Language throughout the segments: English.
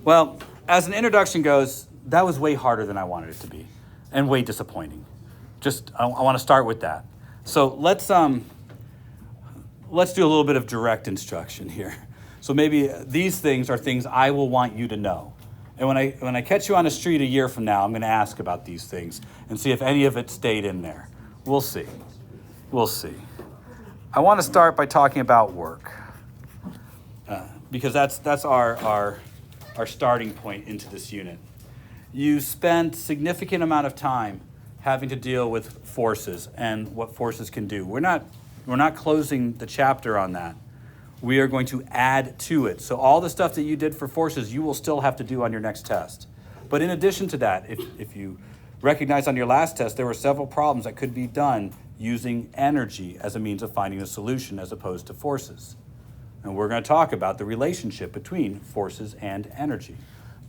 Well, as an introduction goes, that was way harder than I wanted it to be, and way disappointing. I want to start with that. So let's do a little bit of direct instruction here. So maybe these things are things I will want you to know. And when I catch you on the street a year from now, I'm going to ask about these things and see if any of it stayed in there. We'll see. We'll see. I want to start by talking about work, because that's our starting point into this unit. You spent significant amount of time having to deal with forces and what forces can do. We're not closing the chapter on that. We are going to add to it. So all the stuff that you did for forces, you will still have to do on your next test. But in addition to that, if you recognize on your last test, there were several problems that could be done using energy as a means of finding a solution as opposed to forces. And we're going to talk about the relationship between forces and energy,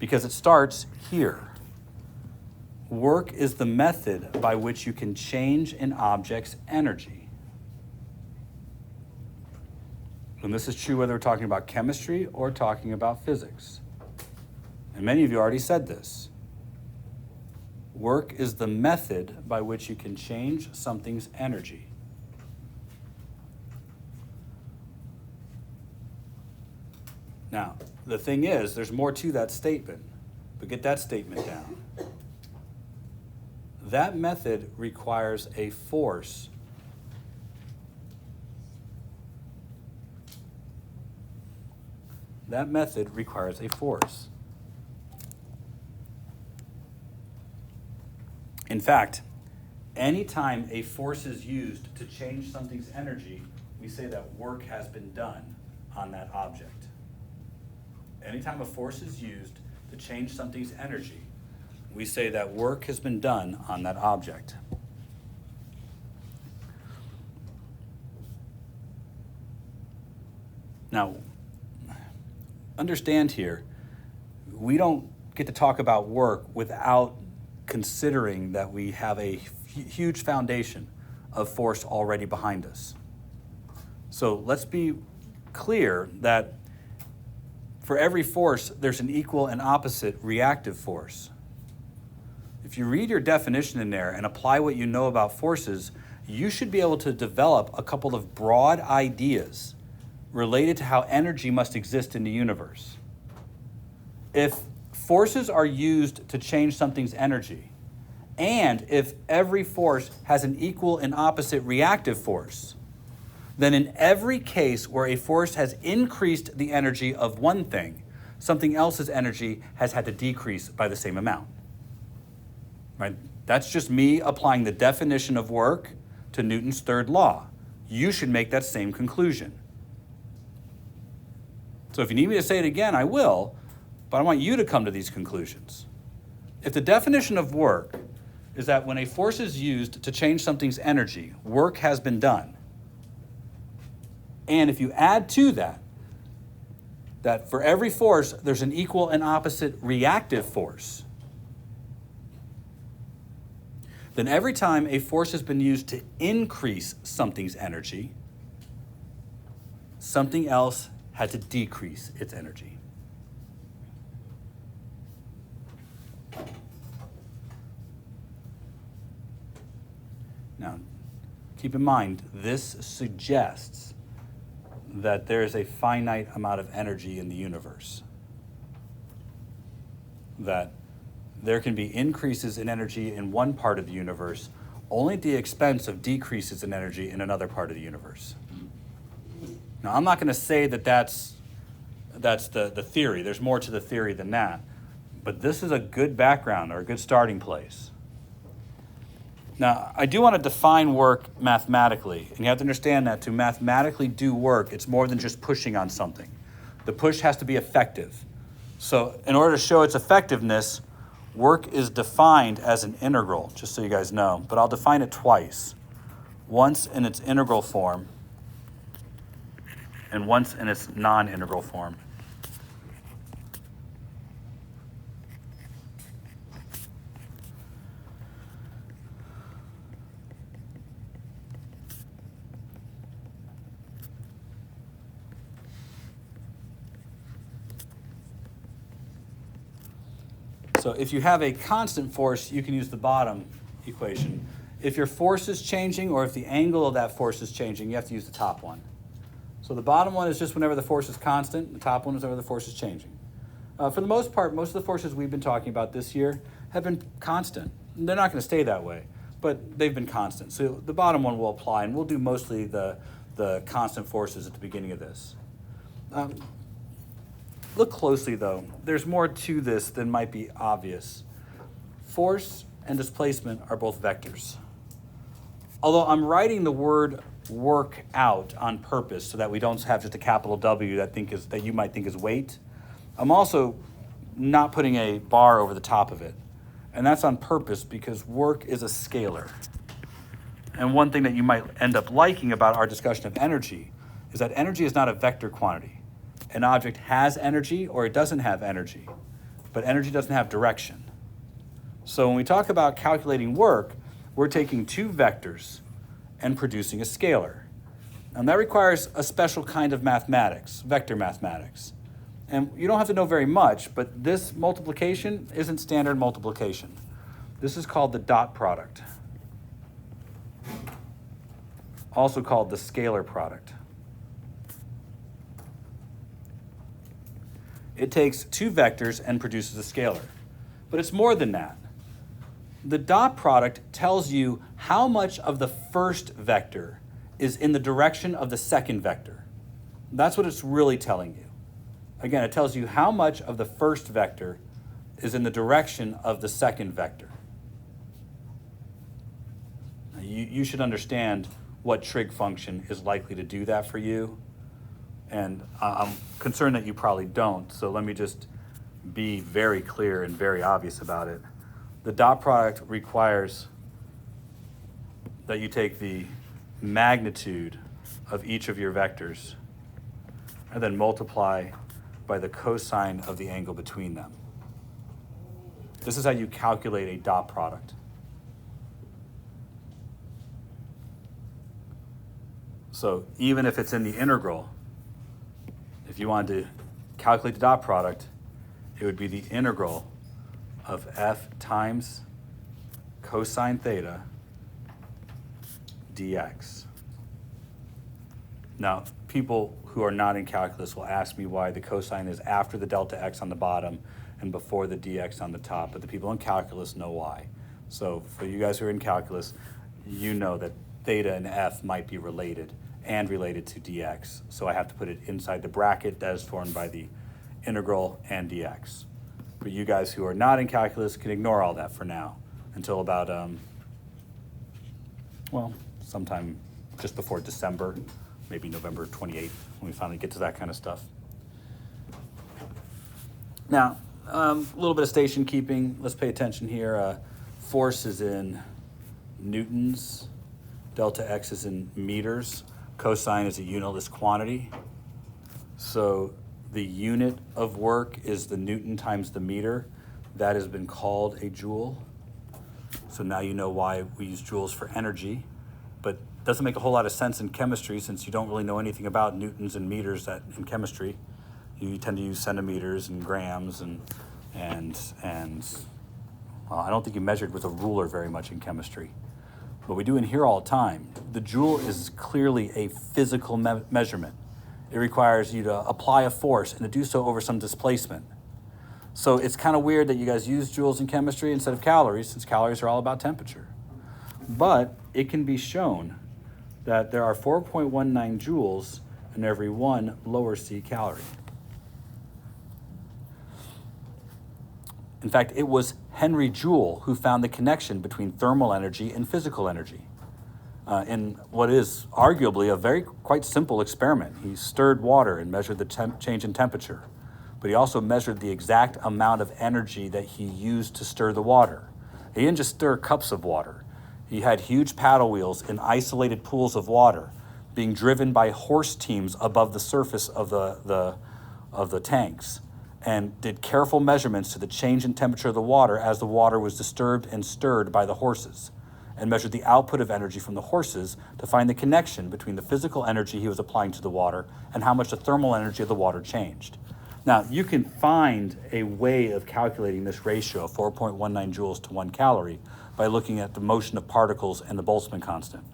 because it starts here. Work is the method by which you can change an object's energy. And this is true whether we're talking about chemistry or talking about physics. And many of you already said this. Work is the method by which you can change something's energy. Now, the thing is, there's more to that statement, but get that statement down. That method requires a force. That method requires a force. In fact, anytime a force is used to change something's energy, we say that work has been done on that object. Anytime a force is used to change something's energy, we say that work has been done on that object. Now, understand here, we don't get to talk about work without considering that we have a huge foundation of force already behind us. So let's be clear that for every force, there's an equal and opposite reactive force. If you read your definition in there and apply what you know about forces, you should be able to develop a couple of broad ideas related to how energy must exist in the universe. If forces are used to change something's energy, and if every force has an equal and opposite reactive force, then in every case where a force has increased the energy of one thing, something else's energy has had to decrease by the same amount. Right? That's just me applying the definition of work to Newton's third law. You should make that same conclusion. So if you need me to say it again, I will, but I want you to come to these conclusions. If the definition of work is that when a force is used to change something's energy, work has been done. And if you add to that for every force, there's an equal and opposite reactive force, then every time a force has been used to increase something's energy, something else had to decrease its energy. Now, keep in mind, this suggests that there is a finite amount of energy in the universe. That there can be increases in energy in one part of the universe only at the expense of decreases in energy in another part of the universe. Now, I'm not going to say that that's the theory. There's more to the theory than that. But this is a good background or a good starting place. Now, I do want to define work mathematically, and you have to understand that to mathematically do work, it's more than just pushing on something. The push has to be effective. So in order to show its effectiveness, work is defined as an integral, just so you guys know, but I'll define it twice. Once in its integral form, and once in its non-integral form. So if you have a constant force, you can use the bottom equation. If your force is changing or if the angle of that force is changing, you have to use the top one. So the bottom one is just whenever the force is constant. The top one is whenever the force is changing. For the most part, most of the forces we've been talking about this year have been constant. They're not going to stay that way, but they've been constant. So the bottom one will apply, and we'll do mostly the constant forces at the beginning of this. Look closely, though. There's more to this than might be obvious. Force and displacement are both vectors. Although I'm writing the word work out on purpose so that we don't have just a capital W that you might think is weight, I'm also not putting a bar over the top of it. And that's on purpose because work is a scalar. And one thing that you might end up liking about our discussion of energy is that energy is not a vector quantity. An object has energy or it doesn't have energy, but energy doesn't have direction. So when we talk about calculating work, we're taking two vectors and producing a scalar. And that requires a special kind of mathematics, vector mathematics. And you don't have to know very much, but this multiplication isn't standard multiplication. This is called the dot product, also called the scalar product. It takes two vectors and produces a scalar. But it's more than that. The dot product tells you how much of the first vector is in the direction of the second vector. That's what it's really telling you. Again, it tells you how much of the first vector is in the direction of the second vector. Now, you should understand what trig function is likely to do that for you. And I'm concerned that you probably don't, so let me just be very clear and very obvious about it. The dot product requires that you take the magnitude of each of your vectors and then multiply by the cosine of the angle between them. This is how you calculate a dot product. So even if it's in the integral, if you wanted to calculate the dot product, it would be the integral of f times cosine theta dx. Now, people who are not in calculus will ask me why the cosine is after the delta x on the bottom and before the dx on the top, but the people in calculus know why. So for you guys who are in calculus, you know that theta and f might be related and related to dx. So I have to put it inside the bracket that is formed by the integral and dx. For you guys who are not in calculus, can ignore all that for now until about, sometime just before December, maybe November 28th, when we finally get to that kind of stuff. Now, a little bit of station keeping. Let's pay attention here. Force is in newtons. Delta x is in meters. Cosine is a unitless quantity. So the unit of work is the Newton times the meter. That has been called a joule. So now you know why we use joules for energy, but it doesn't make a whole lot of sense in chemistry since you don't really know anything about newtons and meters in chemistry. You tend to use centimeters and grams and I don't think you measured with a ruler very much in chemistry. But we do in here all the time. The joule is clearly a physical measurement. It requires you to apply a force and to do so over some displacement. So it's kind of weird that you guys use joules in chemistry instead of calories, since calories are all about temperature. But it can be shown that there are 4.19 joules in every 1 lower C calorie. In fact, it was Henry Joule who found the connection between thermal energy and physical energy in what is arguably a quite simple experiment. He stirred water and measured the change in temperature, but he also measured the exact amount of energy that he used to stir the water. He didn't just stir cups of water. He had huge paddle wheels in isolated pools of water being driven by horse teams above the surface of the tanks, and did careful measurements to the change in temperature of the water as the water was disturbed and stirred by the horses, and measured the output of energy from the horses to find the connection between the physical energy he was applying to the water and how much the thermal energy of the water changed. Now, you can find a way of calculating this ratio of 4.19 joules to 1 calorie by looking at the motion of particles and the Boltzmann constant.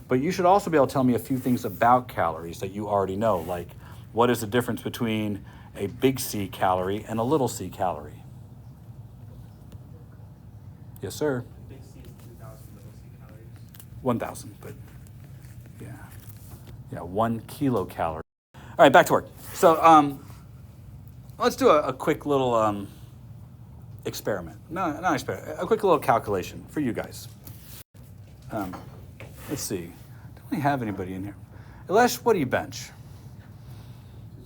But you should also be able to tell me a few things about calories that you already know, like what is the difference between a big C calorie and a little c calorie? Yes, sir. Big C is 2,000, little C calories. 1,000, but yeah, 1 kilocalorie. All right, back to work. So let's do a quick little experiment. No, not experiment. A quick little calculation for you guys. Let's see. Don't we have anybody in here? Elish, what do you bench?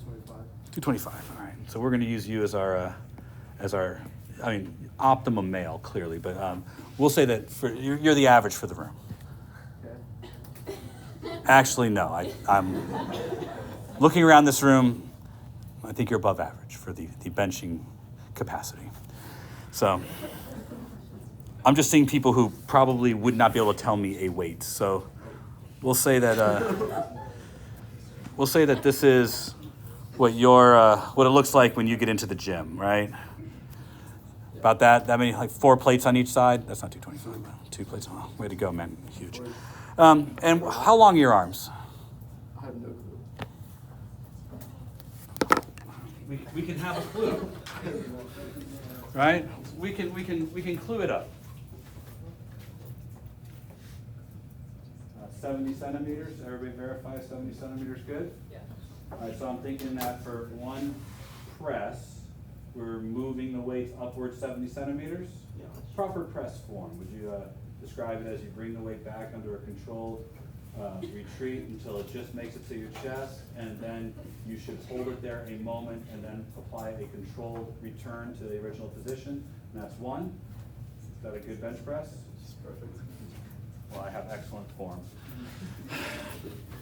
225. 225. All right. So we're going to use you as our, optimum male, clearly, but we'll say that you're the average for the room. Okay. Actually, no. I'm looking around this room. I think you're above average for the benching capacity. So I'm just seeing people who probably would not be able to tell me a weight. So we'll say that this is what what it looks like when you get into the gym, right? About that many, like 4 plates on each side. That's not 225, but 2 plates. Oh, way to go, man! Huge. And how long are your arms? I have no clue. We can have a clue, right? We can clue it up. 70 centimeters. Everybody verify 70 centimeters good? Yeah. All right, so I'm thinking that for 1 press, we're moving the weights upward 70 centimeters. Yeah. Proper press form. Would you describe it as you bring the weight back under a controlled retreat until it just makes it to your chest, and then you should hold it there a moment and then apply a controlled return to the original position. And that's 1. Is that a good bench press? It's perfect. Well, I have excellent form.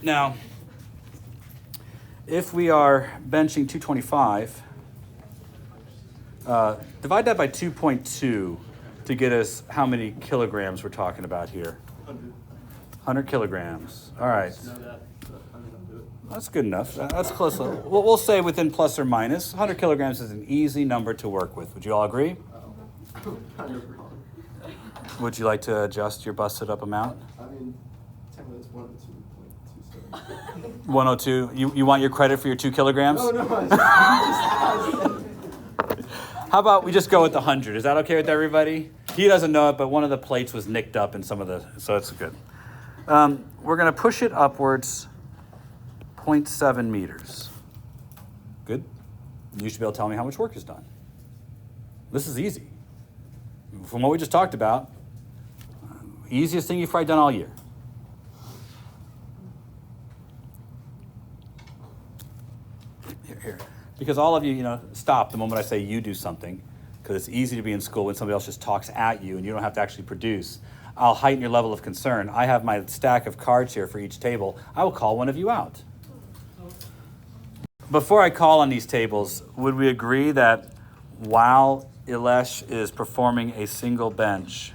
Now, if we are benching 225, divide that by 2.2 to get us how many kilograms we're talking about here. 100. 100 kilograms. All right. Know that, but 100 don't do it. That's good enough. That's close. We'll say within plus or minus. 100 kilograms is an easy number to work with. Would you all agree? Kind of wrong. Would you like to adjust your busted up amount? I mean, technically it's 102.27. 102. You want your credit for your 2 kilograms? No, How about we just go with the 100? Is that okay with everybody? He doesn't know it, but one of the plates was nicked up in some of so it's good. We're going to push it upwards 0.7 meters. Good. You should be able to tell me how much work is done. This is easy. From what we just talked about, easiest thing you've probably done all year. Here. Because all of you, stop the moment I say you do something, because it's easy to be in school when somebody else just talks at you and you don't have to actually produce. I'll heighten your level of concern. I have my stack of cards here for each table. I will call one of you out. Before I call on these tables, would we agree that while Elish is performing a single bench,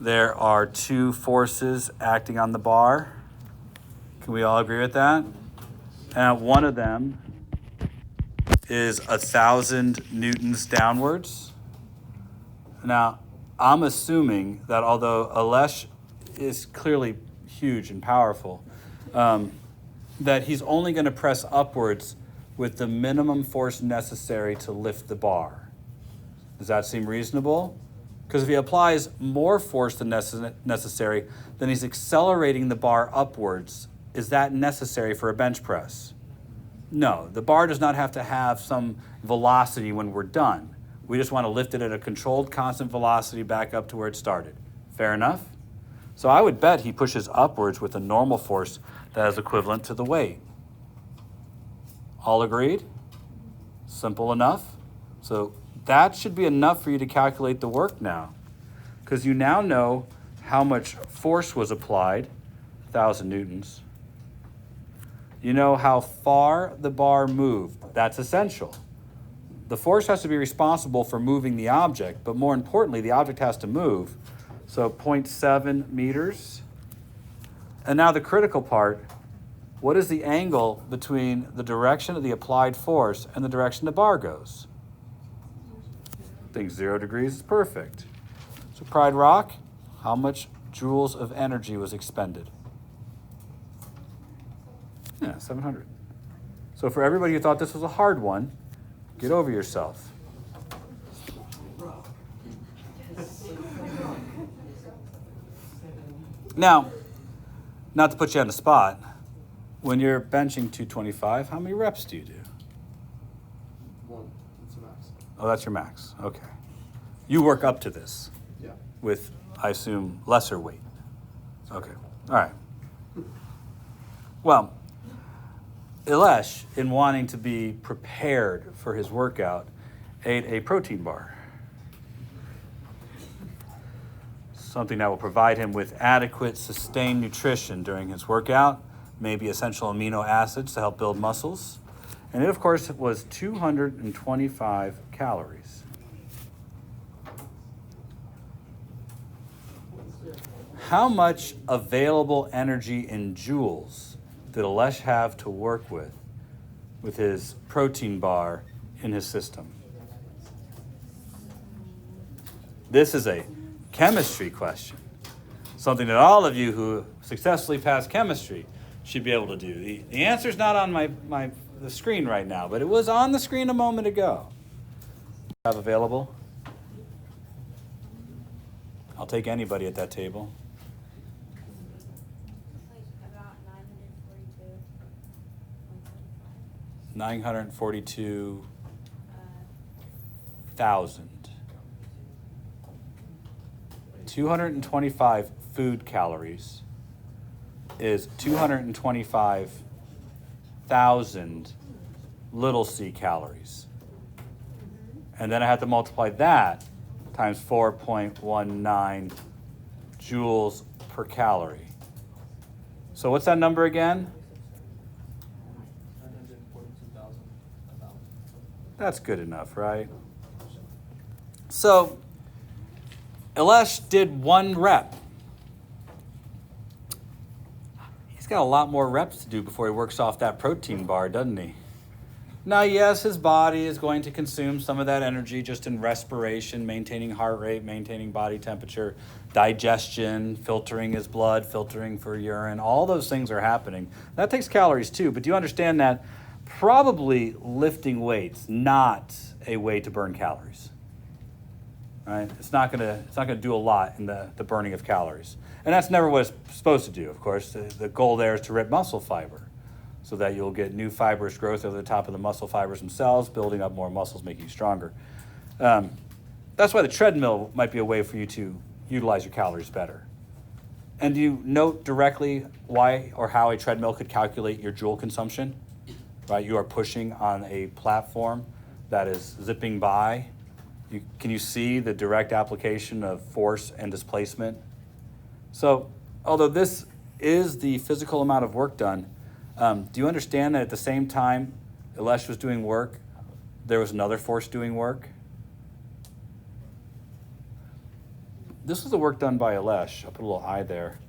there are 2 forces acting on the bar? Can we all agree with that? And one of them is 1,000 newtons downwards. Now, I'm assuming that although Elish is clearly huge and powerful, that he's only going to press upwards with the minimum force necessary to lift the bar. Does that seem reasonable? Because if he applies more force than necessary, then he's accelerating the bar upwards. Is that necessary for a bench press? No, the bar does not have to have some velocity when we're done. We just want to lift it at a controlled, constant velocity back up to where it started. Fair enough? So I would bet he pushes upwards with a normal force that is equivalent to the weight. All agreed? Simple enough? So that should be enough for you to calculate the work now, because you now know how much force was applied, 1,000 newtons. You know how far the bar moved. That's essential. The force has to be responsible for moving the object, but more importantly, the object has to move. So 0.7 meters. And now the critical part, what is the angle between the direction of the applied force and the direction the bar goes? I think 0 degrees is perfect. So Pride Rock, how much joules of energy was expended? Yeah, 700. So for everybody who thought this was a hard one, get over yourself. Now, not to put you on the spot, when you're benching 225, how many reps do you do? 1. That's a max. Oh, that's your max. Okay. You work up to this Yeah. with, I assume, lesser weight. Okay. All right. Well, Ilesh, in wanting to be prepared for his workout, ate a protein bar. Something that will provide him with adequate, sustained nutrition during his workout, maybe essential amino acids to help build muscles. And it, of course, was 225 calories. How much available energy in joules did Ilesh have to work with his protein bar in his system? This is a chemistry question, something that all of you who successfully passed chemistry should be able to do. The answer's not on the screen right now, but it was on the screen a moment ago. Have available? I'll take anybody at that table. About 942. 942,000. 225 food calories is 225,000 little c calories. And then I have to multiply that times 4.19 joules per calorie. So what's that number again? 942,000. That's good enough, right? So Ilesh did 1 rep. He's got a lot more reps to do before he works off that protein bar, doesn't he? Now, yes, his body is going to consume some of that energy just in respiration, maintaining heart rate, maintaining body temperature, digestion, filtering his blood, filtering for urine. All those things are happening. That takes calories too, but do you understand that probably lifting weights not a way to burn calories? Right? It's not gonna do a lot in the burning of calories. And that's never what it's supposed to do, of course. The goal there is to rip muscle fiber so that you'll get new fibrous growth over the top of the muscle fibers themselves, building up more muscles, making you stronger. That's why the treadmill might be a way for you to utilize your calories better. And do you note directly why or how a treadmill could calculate your joule consumption? Right? You are pushing on a platform that is zipping by. Can you see the direct application of force and displacement? So, although this is the physical amount of work done, do you understand that at the same time Ilesh was doing work, there was another force doing work? This was the work done by Ilesh. I'll put a little I there.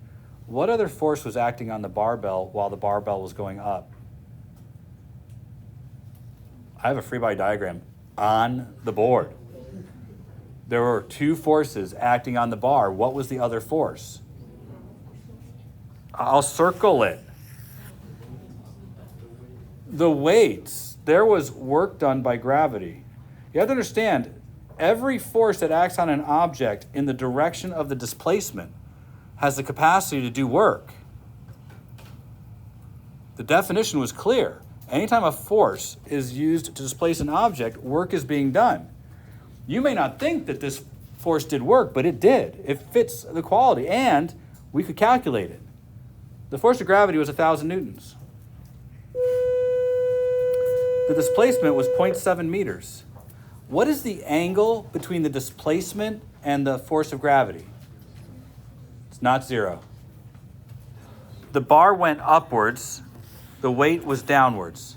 What other force was acting on the barbell while the barbell was going up? I have a free body diagram on the board. There were 2 forces acting on the bar. What was the other force? I'll circle it. The weights. There was work done by gravity. You have to understand, every force that acts on an object in the direction of the displacement has the capacity to do work. The definition was clear. Anytime a force is used to displace an object, work is being done. You may not think that this force did work, but it did. It fits the quality, and we could calculate it. The force of gravity was 1,000 newtons. The displacement was 0.7 meters. What is the angle between the displacement and the force of gravity? It's not 0. The bar went upwards. The weight was downwards.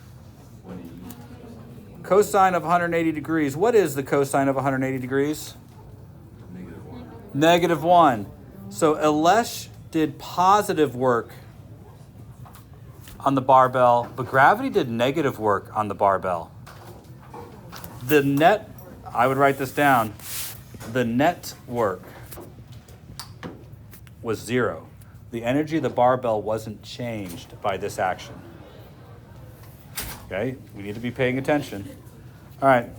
Cosine of 180 degrees. What is the cosine of 180 degrees? -1. So Ilesh did positive work on the barbell, but gravity did negative work on the barbell. The net, I would write this down, the net work was 0. The energy of the barbell wasn't changed by this action. Okay, we need to be paying attention. All right,